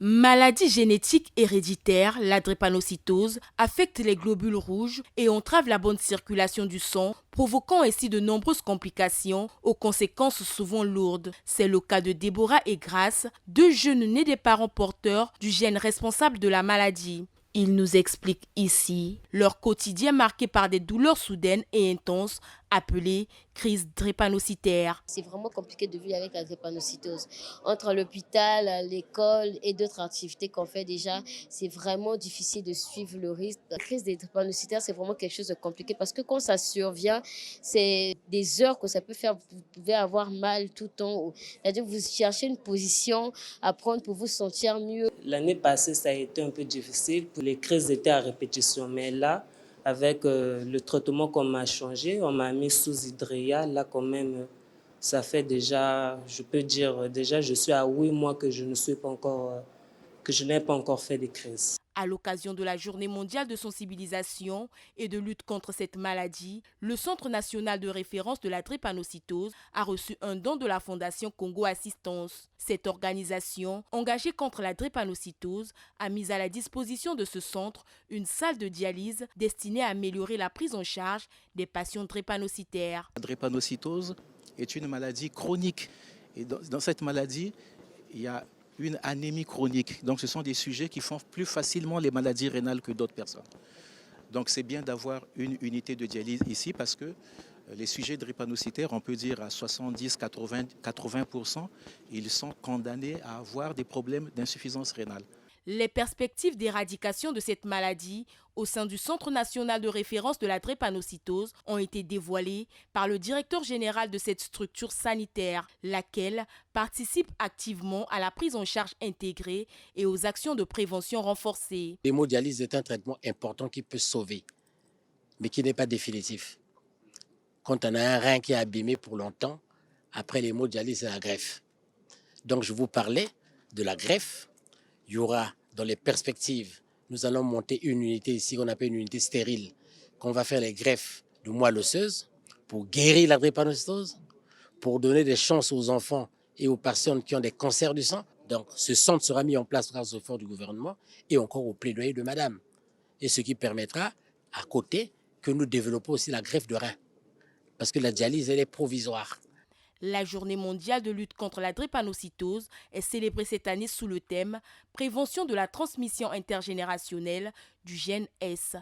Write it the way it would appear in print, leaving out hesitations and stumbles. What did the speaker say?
Maladie génétique héréditaire, la drépanocytose affecte les globules rouges et entrave la bonne circulation du sang, provoquant ainsi de nombreuses complications aux conséquences souvent lourdes. C'est le cas de Déborah et Grace, deux jeunes nés des parents porteurs du gène responsable de la maladie. Ils nous expliquent ici leur quotidien marqué par des douleurs soudaines et intenses appelées crise drépanocytaire. C'est vraiment compliqué de vivre avec la drépanocytose. Entre l'hôpital, l'école et d'autres activités qu'on fait déjà, c'est vraiment difficile de suivre le rythme. La crise des drépanocytaires, c'est vraiment quelque chose de compliqué parce que quand ça survient, c'est des heures que ça peut faire. Vous pouvez avoir mal tout le temps. C'est-à-dire que vous cherchez une position à prendre pour vous sentir mieux. L'année passée, ça a été un peu difficile. Les crises étaient à répétition. Mais là, avec le traitement qu'on m'a changé, on m'a mis sous hydréal. Là, quand même, ça fait déjà, je peux dire, déjà, je suis à 8 mois que je ne suis pas encore, que je n'ai pas encore fait des crises. À l'occasion de la Journée mondiale de sensibilisation et de lutte contre cette maladie, le Centre national de référence de la drépanocytose a reçu un don de la Fondation Congo Assistance. Cette organisation, engagée contre la drépanocytose, a mis à la disposition de ce centre une salle de dialyse destinée à améliorer la prise en charge des patients drépanocytaires. La drépanocytose est une maladie chronique et dans cette maladie, il y a une anémie chronique. Donc ce sont des sujets qui font plus facilement les maladies rénales que d'autres personnes. Donc c'est bien d'avoir une unité de dialyse ici parce que les sujets drépanocytaires, on peut dire à 70-80%, ils sont condamnés à avoir des problèmes d'insuffisance rénale. Les perspectives d'éradication de cette maladie au sein du Centre national de référence de la drépanocytose ont été dévoilées par le directeur général de cette structure sanitaire, laquelle participe activement à la prise en charge intégrée et aux actions de prévention renforcées. L'hémodialyse est un traitement important qui peut sauver, mais qui n'est pas définitif. Quand on a un rein qui est abîmé pour longtemps, après l'hémodialyse, c'est la greffe. Donc je vous parlais de la greffe. Il y aura dans les perspectives, nous allons monter une unité ici qu'on appelle une unité stérile, qu'on va faire les greffes de moelle osseuse pour guérir la drépanocytose, pour donner des chances aux enfants et aux personnes qui ont des cancers du sang. Donc ce centre sera mis en place grâce aux efforts du gouvernement et encore au plaidoyer de madame. Et ce qui permettra, à côté, que nous développons aussi la greffe de rein. Parce que la dialyse, elle est provisoire. La Journée mondiale de lutte contre la drépanocytose est célébrée cette année sous le thème « Prévention de la transmission intergénérationnelle du gène S ».